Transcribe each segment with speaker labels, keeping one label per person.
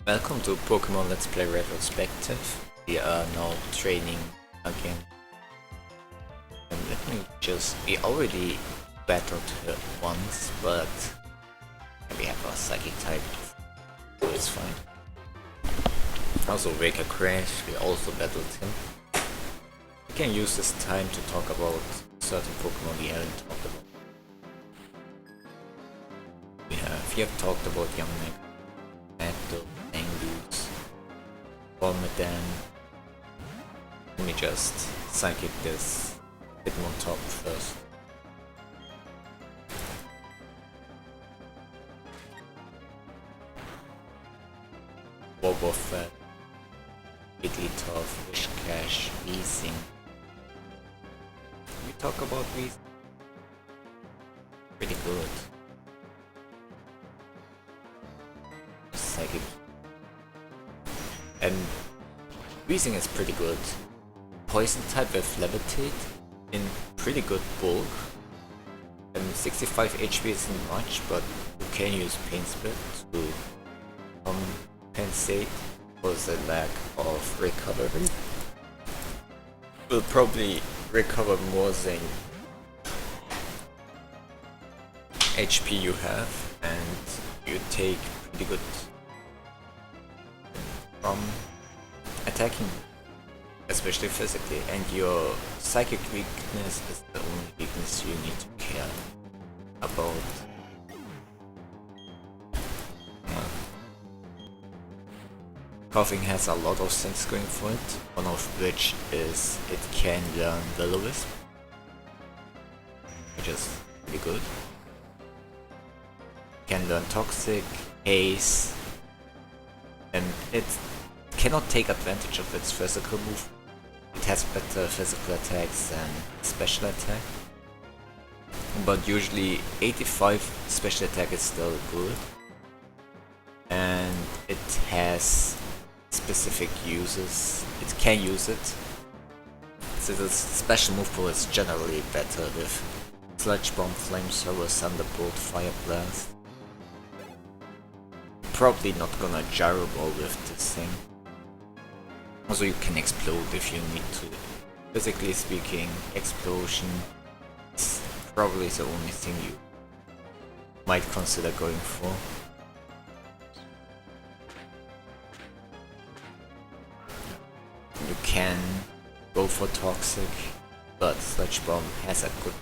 Speaker 1: Welcome to Pokemon Let's Play Retrospective. We are now training again. And let me just... we already battled her once, but we have our Psychic type, so it's fine. Also, Wake Crash, we also battled him. We can use this time to talk about certain Pokemon we haven't talked about. We have talked about Yamanek, Matto, Angus, Volmedan. Let me just Psychic this Hitmontop first. Wobbuffet, Wigglytuff, Wishcash, Weezing. We talk about Weezing. Pretty good. Psychic. And Weezing is pretty good. Poison type with Levitate in pretty good bulk. 65 HP isn't much, but you can use Pain Split to compensate for the lack of recovery. Will probably recover more than HP you have, and you take pretty good from attacking, especially physically, and your psychic weakness is the only weakness you need to care about. Coughing has a lot of things going for it, one of which is it can learn Will-O-Wisp, which is pretty good. Can learn Toxic, Haze, and it cannot take advantage of its physical move. It has better physical attacks than special attack, but usually 85 special attack is still good, and it has specific uses. It can use it. So the special move pool is generally better with Sludge Bomb, Flamethrower, Thunderbolt, Fire Blast. Probably not gonna Gyro Ball with this thing. Also, you can explode if you need to. Physically speaking, explosion is probably the only thing you might consider going for. You can go for Toxic, but Sludge Bomb has a good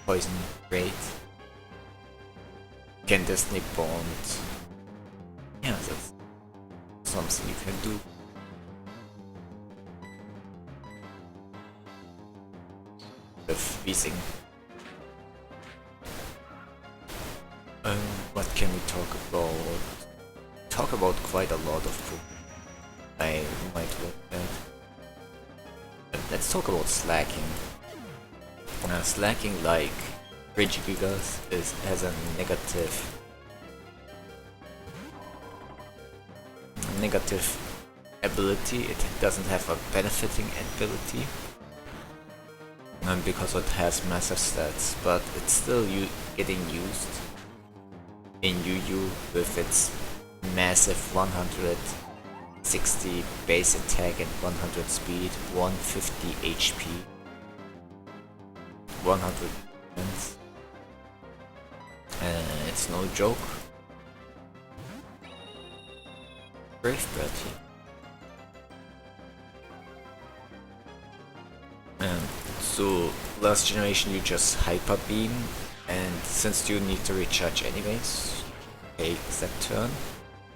Speaker 1: poison rate. You can Destiny Bond. Yeah, that's something you can do. With Weezing. What can we talk about? Talk about quite a lot of Pokemon. I might look at. Let's talk about Slacking. Slacking, like Regigigas, has a negative ability. It doesn't have a benefiting ability, and because it has massive stats, but it's still getting used in UU with its massive 160 base attack and 100 speed, 150 HP, 100 defense. It's no joke. Brave Breath here. So last generation you just Hyper Beam, and since you need to recharge anyways, take that turn.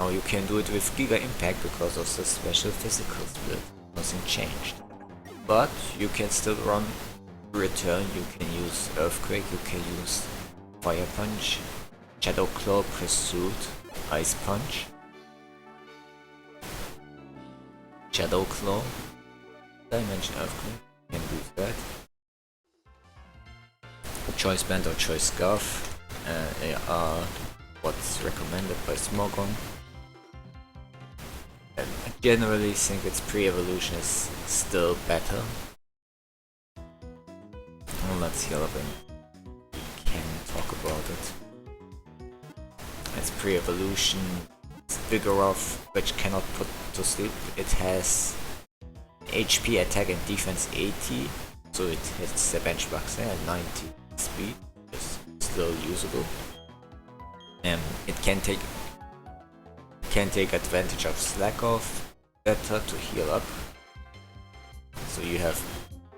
Speaker 1: Now you can do it with Giga Impact because of the special physical split. Nothing changed. But you can still run return. You can use Earthquake, you can use Fire Punch, Shadow Claw, Pursuit, Ice Punch, Shadow Claw. Did I mention Earthquake? You can use that. Choice Band or Choice Scarf are what's recommended by Smogon. I generally think its pre-evolution is still better. Well, let's heal up and we can talk about it. Its pre-evolution Vigoroth, which cannot put to sleep. It has HP, attack and defense 80, so it hits the benchmarks there, 90 speed, is still usable. It can take advantage of Slack Off better to heal up. So you have,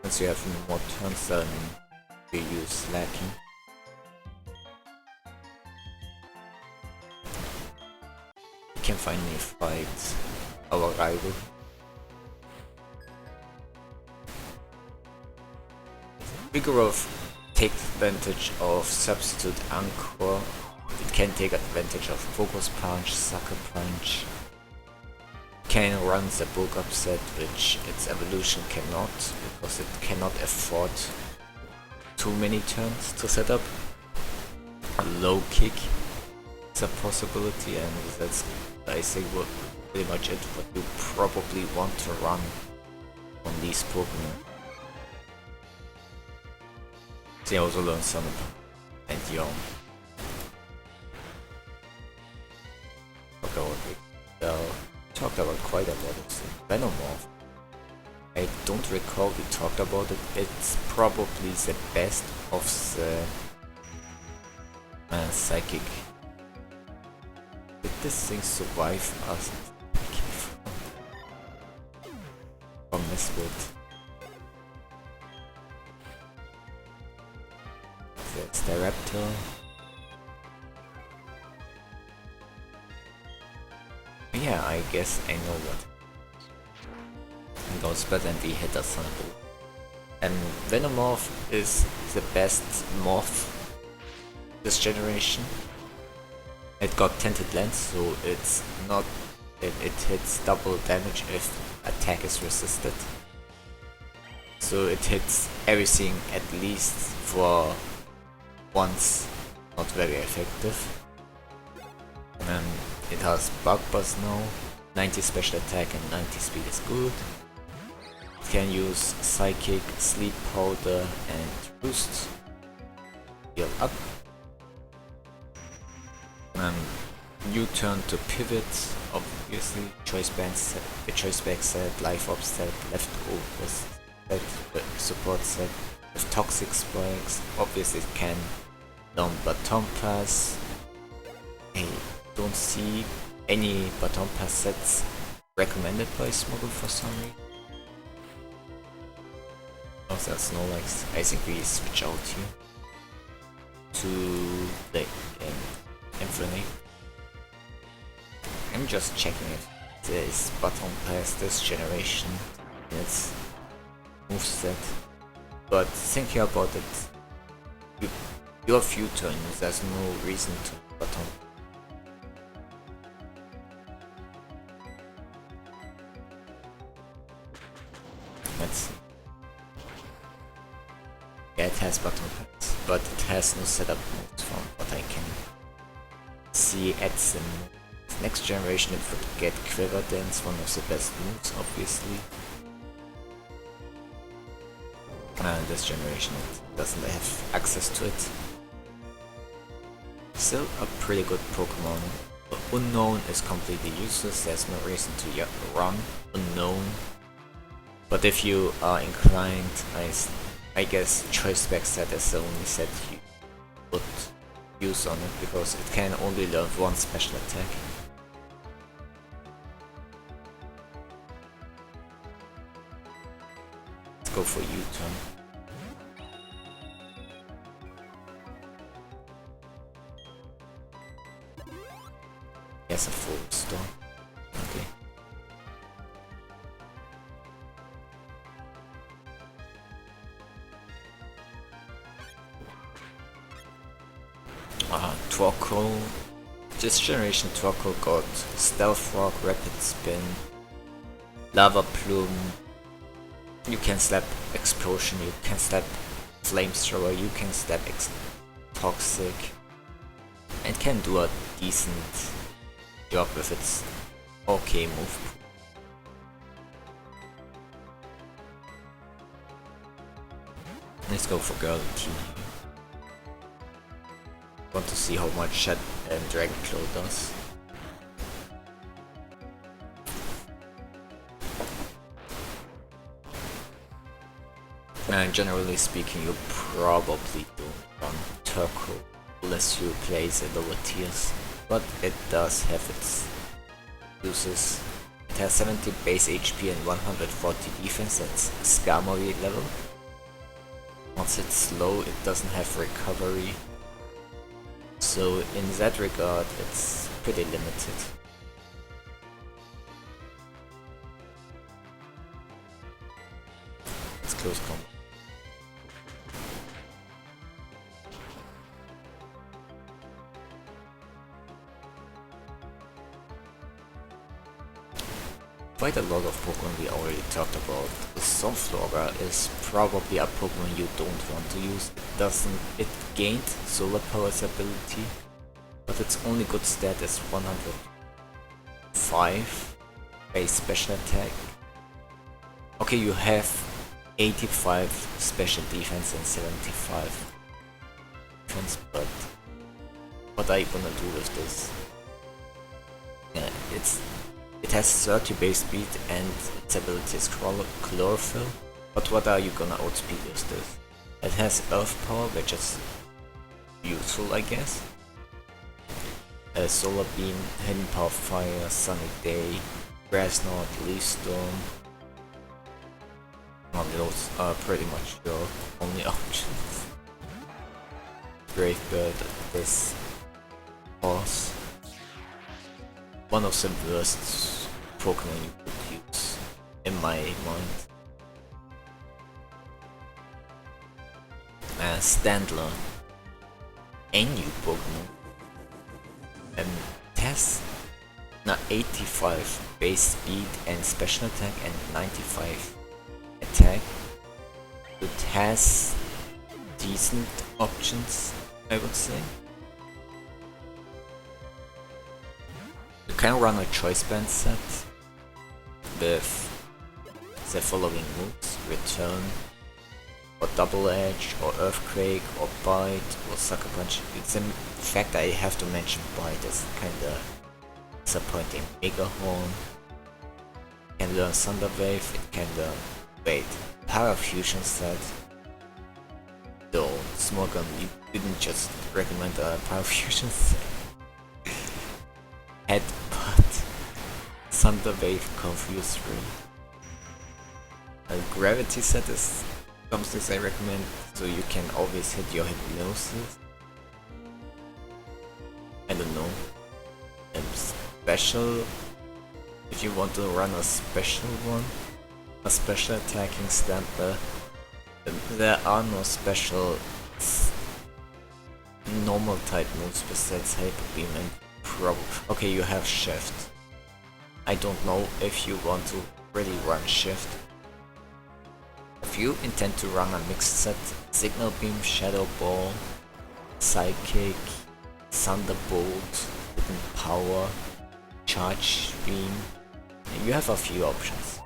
Speaker 1: once you have more turns, then you use Slacking. You can finally fight our rival. Vigoroth takes advantage of Substitute Anchor. It can take advantage of Focus Punch, Sucker Punch. Can run the Bulk Upset, which its evolution cannot, because it cannot afford too many turns to set up. A Low Kick is a possibility, and that's, I think, pretty much it what you probably want to run on these Pokemon. They also learn some and Yom. Talked about quite a lot of things. Venomoth. I don't recall we talked about it. It's probably the best of the Psychic. Did this thing survive us? From Mesprit. The Staraptor. Yeah, I guess I know what goes better than the Hitter Thunderbolt. And Venomoth is the best morph this generation. It got Tinted Lens, so it's not. It hits double damage if attack is resisted. So it hits everything at least for once, not very effective. It has Bug Buzz now, 90 special attack and 90 speed is good. It can use Psychic, Sleep Powder and Boost. Heal up. U-turn to pivot, obviously. Choice Band set, the Choice Bag set, Life Up set, Leftover set, Support set. With Toxic Spikes, obviously it can down Baton Pass. I don't see any Baton Pass sets recommended by Smuggle for some reason. Oh, that's no likes. I think we switch out here to the Infernape. I'm just checking if there is Baton Pass this generation in its moveset. But thinking about it, your few turns, there's no reason to Baton. Let's see. Yeah, it has Baton Pass, but it has no setup moves from what I can see at the next generation. It would get Quiver Dance, one of the best moves, obviously. This generation it doesn't have access to it. Still a pretty good Pokemon. Unknown is completely useless, there's no reason to run Unknown. But if you are inclined, I guess Choice Spec set is the only set you would use on it, because it can only learn one special attack. Let's go for U-turn. Yes, a full storm. Okay. Torkoal. This generation Torkoal got Stealth Rock, Rapid Spin, Lava Plume. You can slap Explosion, you can slap Flamethrower, you can slap Toxic. It can do a decent job with its okay move. Let's go for Girly team here. Want to see how much Dragon Claw does. And generally speaking, you probably don't run Turco unless you play the lower tiers, but it does have its uses. It has 70 base HP and 140 defense at Skarmory level. Once it's slow, it doesn't have recovery, so in that regard it's pretty limited. It's close combat. Quite a lot of Pokemon we already talked about. The Sunflora is probably a Pokemon you don't want to use. It gained Solar Power's ability, but its only good stat is 105 base special attack. Okay, you have 85 special defense and 75 defense, but what are you gonna do with this? Yeah, it has 30 base speed and its ability is Chlorophyll, but what are you gonna outspeed with this? It has Earth Power, which is useful, I guess. Solar Beam, Hidden Power Fire, Sunny Day, Grass Knot, Leaf Storm. Well, those are pretty much your only options. Brave Bird, this boss. One of the worst Pokemon you could use, in my mind. Standler, a new Pokemon. It has 85 base speed and special attack and 95 attack. It has decent options, I would say. You can run a choice band set with the following moves: Return, or Double Edge, or Earthquake, or Bite, or Sucker Punch. It's in fact I have to mention Bite, it's kinda disappointing. Mega Horn, it can learn Thunder Wave, it can learn... wait, Parafusion set. Though, Smorgon, you didn't just recommend a Parafusion set. Headbutt, Thunder Wave, Confuse Ray. A Gravity set is something I recommend, so you can always hit your hypnosis. I don't know. Special, if you want to run a special one, a special attacking Stamper. There are no special normal type moves besides Hyper Beam and okay, you have Shift. I don't know if you want to really run Shift. If you intend to run a mixed set, Signal Beam, Shadow Ball, Psychic, Thunderbolt, Hidden Power, Charge Beam, you have a few options.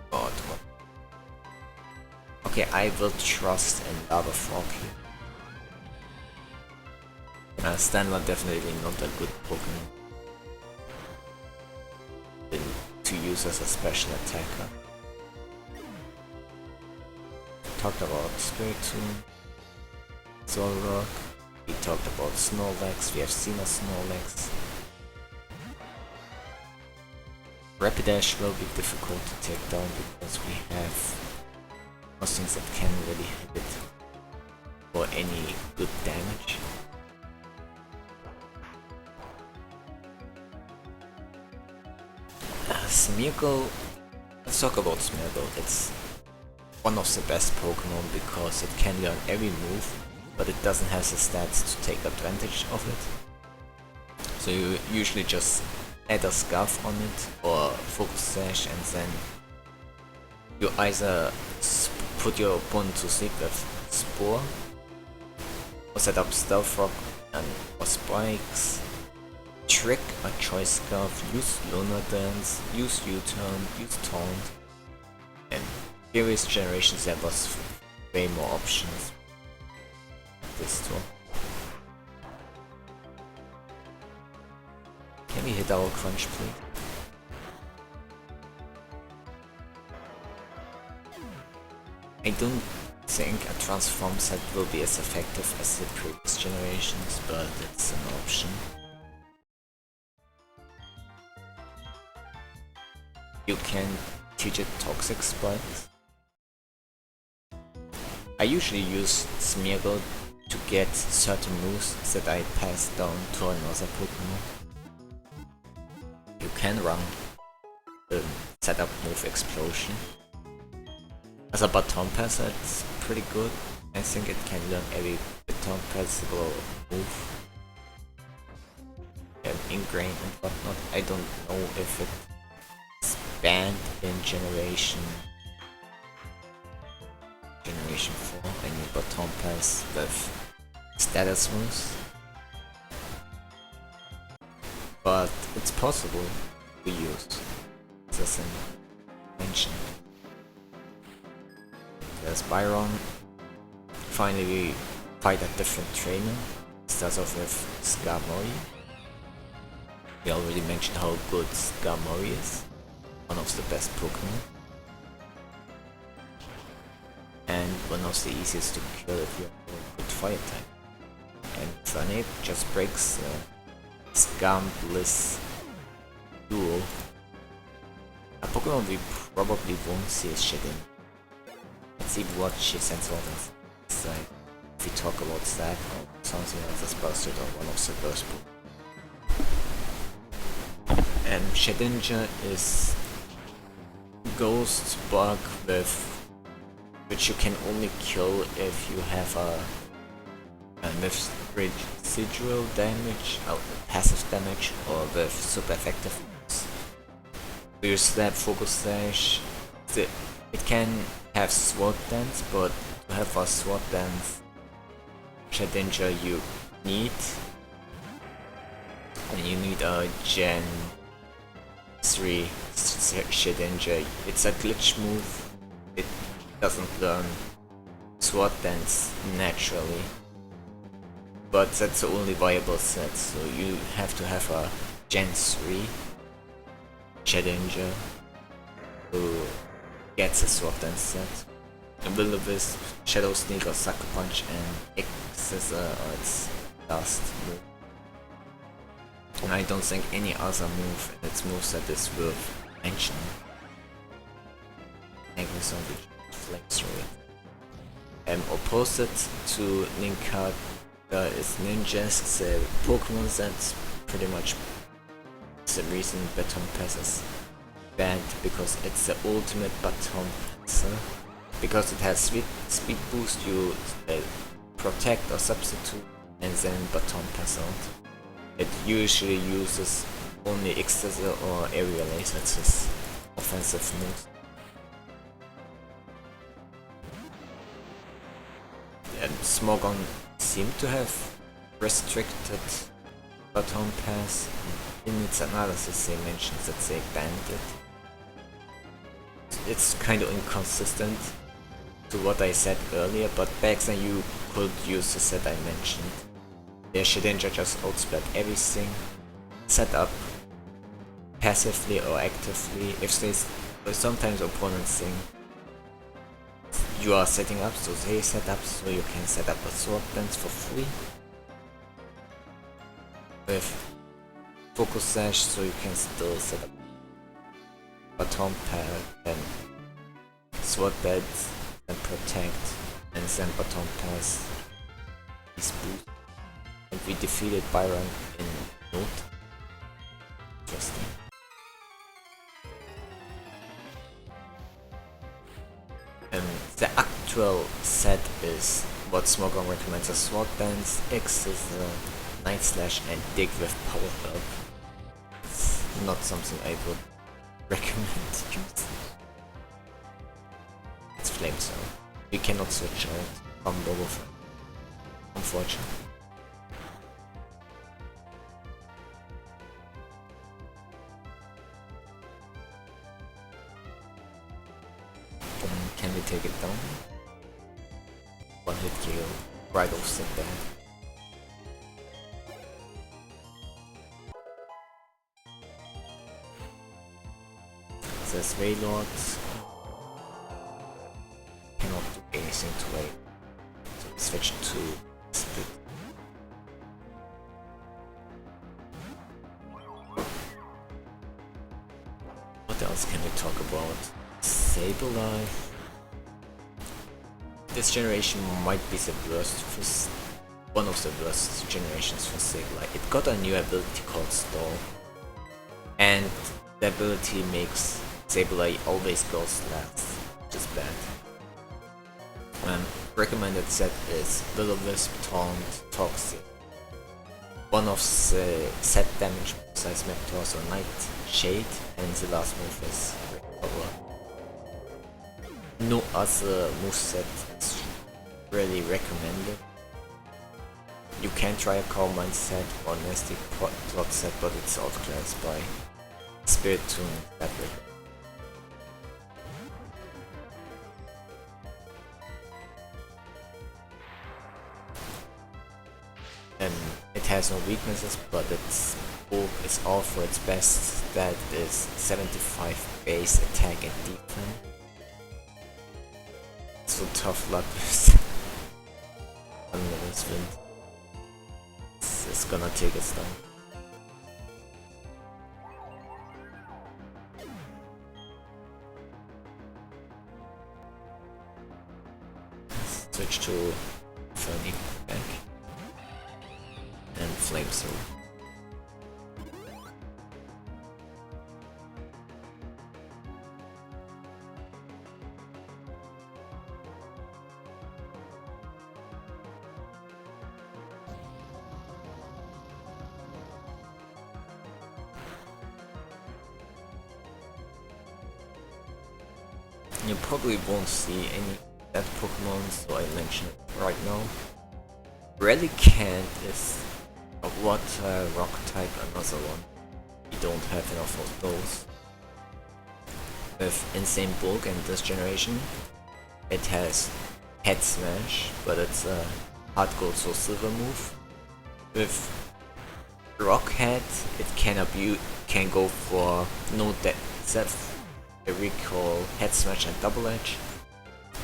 Speaker 1: God, what? Okay, I will trust in Lava Frog here. Standler definitely not a good Pokemon to use as a special attacker. Talked about Spiritomb, Zolrock, we talked about Snorlax, we have seen a Snorlax. Rapidash will be difficult to take down because we have most things that can really hit it for any good damage. Smeargle, let's talk about Smeargle. It's one of the best Pokemon because it can learn every move, but it doesn't have the stats to take advantage of it. So you usually just add a Scarf on it or Focus Sash, and then you either put your opponent to sleep with Spore, or set up Stealth Rock or Spikes, trick a Choice Scarf, use Lunar Dance, use U-Turn, use Taunt, and previous generations there was way more options. This too. Can we hit our Crunch, please? I don't think a transform set will be as effective as the previous generations, but it's an option. You can teach it toxic spikes. I usually use Smeargle to get certain moves that I pass down to another Pokemon. You can run the setup move Explosion. As a baton passer, it's pretty good. I think it can learn every baton passable move. Ingrain and whatnot. I don't know if it's banned in Generation 4, a new baton pass with status moves. But it's possible to use, as I mentioned. There's Byron. Finally we fight a different trainer. Starts off with Skarmory. We already mentioned how good Skarmory is. One of the best Pokemon. And one of the easiest to kill if you have a good fire type. And Infernape just breaks Skarbliss duo. A Pokemon we probably won't see is Shedin. Let's see what she sends on us. Like, if we talk about that or something like this bastard or one of the first Pokemon. And Shedinja is Ghost Bug with which you can only kill if you have a residual damage, passive damage, or with super effective moves. So you slap Focus Sash. It can have Sword Dance, but to have a Sword Dance Shedinja you need a Gen 3 Shedinja. It's a glitch move. It doesn't learn Sword Dance naturally, but that's the only viable set, so you have to have a Gen 3 Shedinja who gets a Sword Dance set. Will-O-Wisp, Shadow Sneak or Sucker Punch, and X-Scissor or its last move. And I don't think any other move in its moveset is worth mentioning. Magnezombie Flamethrower. Opposite to Nincada is Ninjask, the Pokemon that's pretty much the reason Baton Pass is banned, because it's the ultimate Baton Passer. Because it has speed boost, you protect or substitute and then Baton Pass out. It usually uses only X-Scissor or Aerial Ace as its offensive moves. And Smogon seemed to have restricted Baton Pass. In its analysis they mentioned that they banned it. It's kind of inconsistent to what I said earlier, but back then you could use the set I mentioned. Their Shedinja just outspec everything, set up passively or actively. If they sometimes opponents think you are setting up, so they set up, so you can set up a Sword Dance for free. With Focus Sash, so you can still set up Baton Pad and Sword Dance and Protect, and then Baton Pass is boost. And we defeated Byron in Note. Interesting. The actual set is what Smogon recommends: a Sword Dance, X-Scissor, Night Slash, and Dig with Power Up. It's not something I would recommend using. It's Flamethrower. You cannot switch out combo with it, unfortunately. Can we take it down? One hit kill, right off the bat. There's Wailord. Cannot do way. So we switch to Mesprit. What else can we talk about? Sableye. This generation might be the worst for one of the worst generations for Sableye. It got a new ability called Stall, and the ability makes Sableye always goes last, which is bad. Recommended set is Will-O-Wisp, Taunt, Toxic. One of the set damage moves I smacked also Nightshade, and the last move is Recover. No other moveset is really recommended. You can try a Calm Mind set or Nasty Plot set, but it's outclassed by Spirit Tune Fabric. It has no weaknesses, but its bulk is all for its best. That is 75 base attack and defense. So tough luck with Unlimited Wind. It's gonna take us down. Switch to Furry back and Flamethrower. You probably won't see any that Pokemon, so I mention it right now. Relicanth is a water rock type, another one. We don't have enough of those. With insane bulk in this generation, it has Head Smash, but it's a hard gold soul silver move. With Rock Head, it can go for no depth. I recall Head Smash and Double Edge,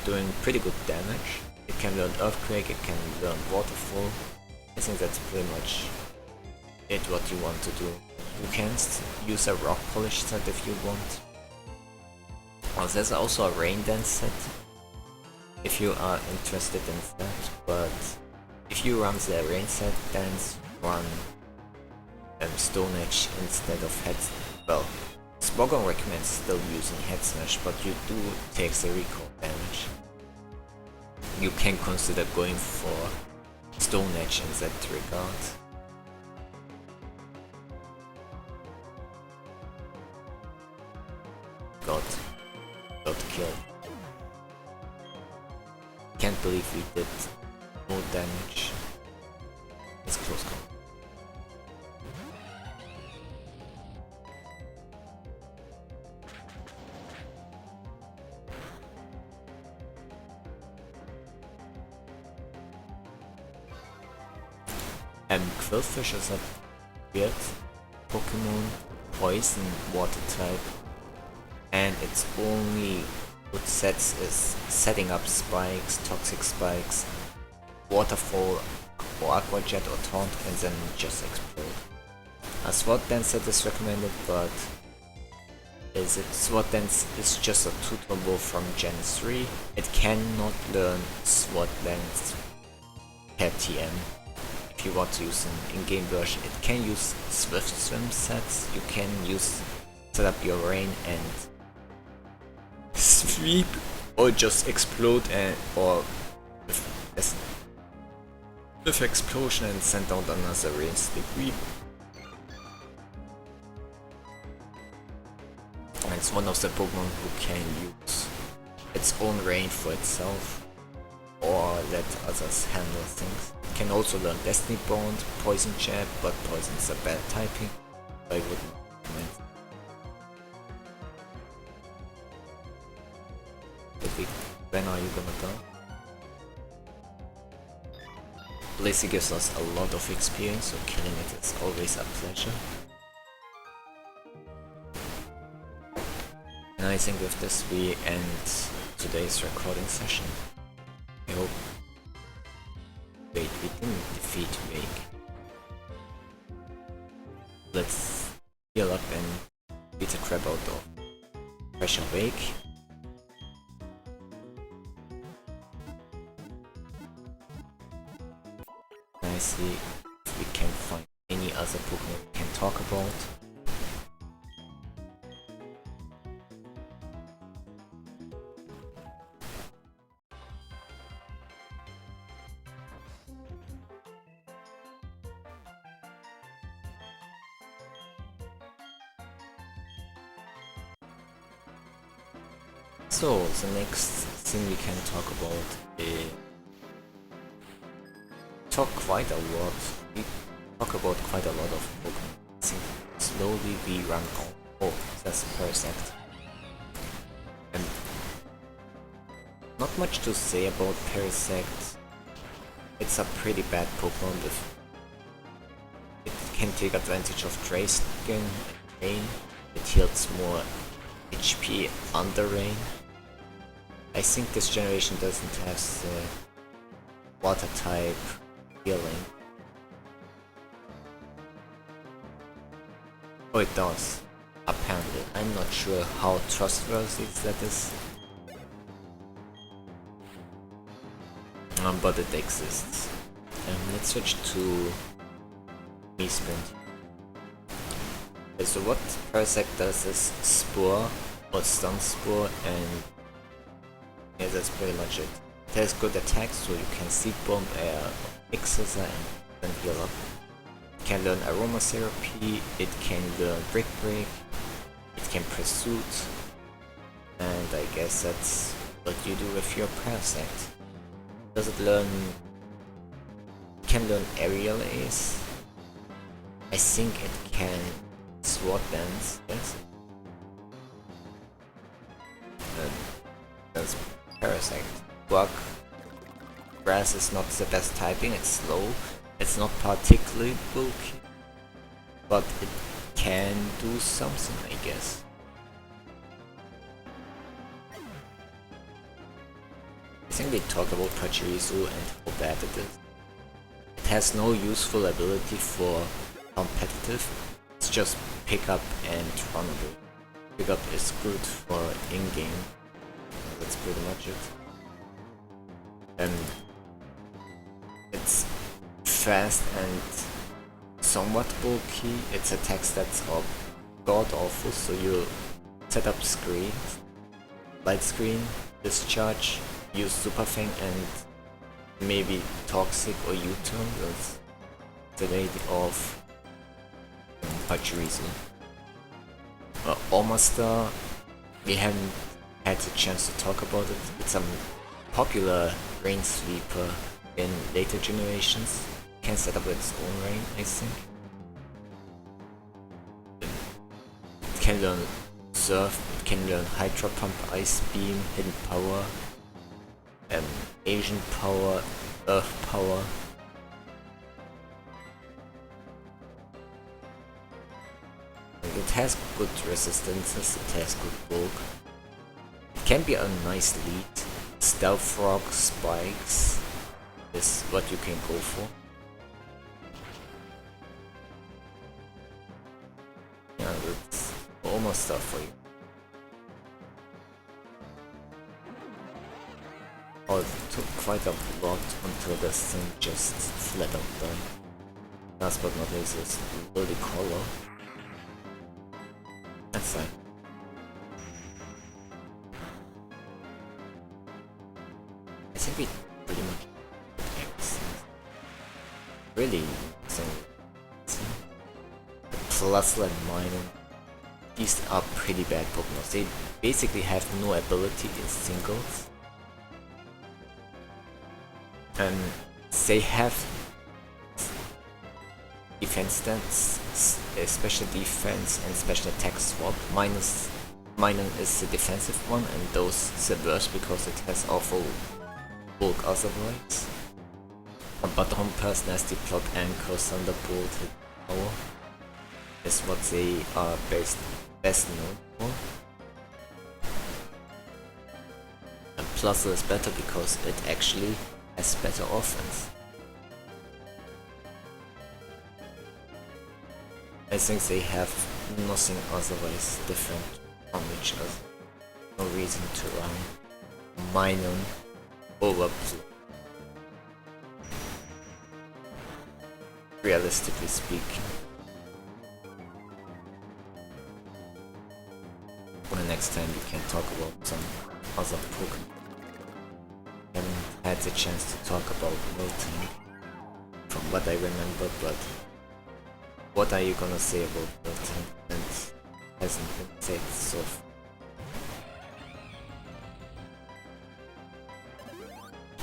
Speaker 1: doing pretty good damage. It can learn Earthquake, it can learn Waterfall. I think that's pretty much it what you want to do. You can use a Rock Polish set if you want. Well, there's also a Rain Dance set, if you are interested in that, but if you run the Rain set, then run Stone Edge instead of Head. Well, Spogon recommends still using Head Smash, but you do take the recall damage. You can consider going for Stone Edge in that regard. Got killed. Can't believe we did more damage. It's close call. Quillfish is a weird Pokemon, poison water type, and its only good sets is setting up spikes, toxic spikes, waterfall or aqua jet or taunt, and then just explode. A SWAT dance set is recommended, but SWAT dance is just a tutor move from Gen 3. It cannot learn SWAT dance per TM. If you want to use an in-game version, it can use Swift Swim sets. You can set up your rain and sweep, or just explode or with explosion and send out another rain degree. And it's one of the Pokemon who can use its own rain for itself, or let others handle things. It can also learn Destiny Bond, Poison Jab, but Poison's a bad typing, I wouldn't recommend. When are you gonna go? Lacey gives us a lot of experience, so killing it is always a pleasure. And I think with this we end today's recording session. I hope. Wait, we didn't defeat Wake. Let's heal up and beat the crap out of Pressure Wake. I see if we can find any other Pokemon we can talk about. So, the next thing we can talk about is we talk about quite a lot of Pokemon. I think slowly we run out. Oh, that's Parasect. And not much to say about Parasect. It's a pretty bad Pokemon with it can take advantage of Dry Skin and Rain. It heals more HP under Rain. I think this generation doesn't have the water type healing. Oh, it does. Apparently. I'm not sure how trustworthy that is. But it exists. Let's switch to meSprint. So what Parasect does is Spore or Stun Spore, and yeah, that's pretty much it. It has good attacks, so you can Seed Bomb, Exercise, and then heal up. It can learn Aromatherapy, it can learn Brick Break, it can Pursuit, and I guess that's what you do with your Parasect. Does it learn... It can learn Aerial Ace. I think it can Sword Dance, yes? That's Parasect. Rock. Grass is not the best typing, it's slow. It's not particularly bulky. But it can do something, I guess. I think we talked about Pachirisu and how bad it is. It has no useful ability for competitive. It's just pick up and run away. Pick up is good for in-game. That's pretty much it. And it's fast and somewhat bulky. Its attack stats are god awful, so you set up screen, light screen, discharge, use Super Fang and maybe Toxic or U-turn. That's the lady of Pachirisu. Almastar, we haven't had the chance to talk about it. It's a popular rain sweeper in later generations. It can set up its own rain, I think. It can learn Surf, it can learn Hydro Pump, Ice Beam, Hidden Power, Asian Power, Earth Power. It has good resistances, it has good bulk. It can be a nice lead. Stealth Rock, Spikes is what you can go for. Yeah, that's almost stuff for you. Oh, it took quite a lot until this thing just flat out died. Last but not least is Really Color. That's fine. I think we pretty much did everything. Really, so Plusle and Minun, these are pretty bad Pokemon. They basically have no ability in singles. And they have defense stats, special defense and special attack swap. Minun is the defensive one, and those the worst because it has awful bulk otherwise. But Home Pass, Nasty Plot, Anchor, Thunderbolt, Hit Power is what they are best known for. And Plus is better because it actually has better offense. I think they have nothing otherwise different from each other. No reason to run Minun over Blue. Realistically speaking. Well, next time we can talk about some other Pokemon. I haven't had the chance to talk about Miltank from what I remember, but what are you gonna say about Miltank and hasn't been said so far?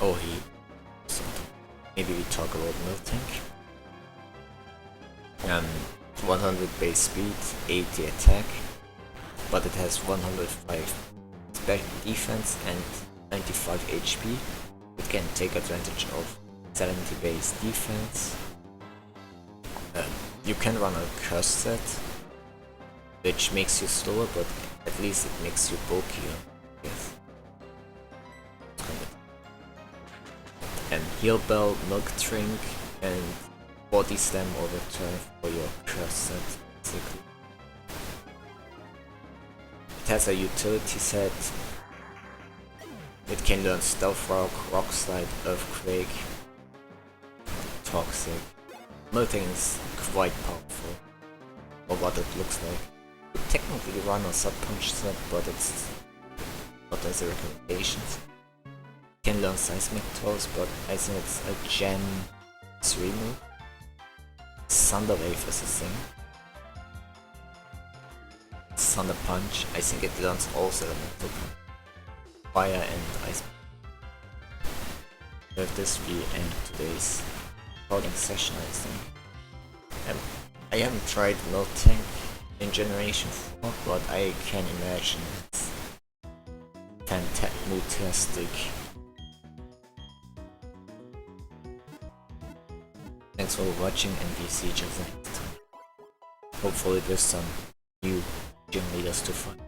Speaker 1: Oh, something. Maybe we talk about Miltank. 100 base speed, 80 attack, but it has 105 defense and 95 HP. It can take advantage of 70 base defense. You can run a curse set, which makes you slower, but at least it makes you bulkier. Yes. And Heal Bell, Milk Drink, and Body Slam or Return for your curse set, basically. It has a utility set. It can learn Stealth Rock, Rock Slide, Earthquake, Toxic. Miltank is quite powerful, or what it looks like. You technically run a Sub Punch set, but it's not as a recommendations. You can learn Seismic Toss, but I think it's a Gen 3 move. Thunder Wave is a thing. Thunder Punch, I think it learns also Elemental Fire and Ice. With this we end today's recording session, I think. I haven't tried Miltank in Generation 4, but I can imagine it's fantastic. Thanks for watching and we see each other next time. Hopefully there's some new gym leaders to find.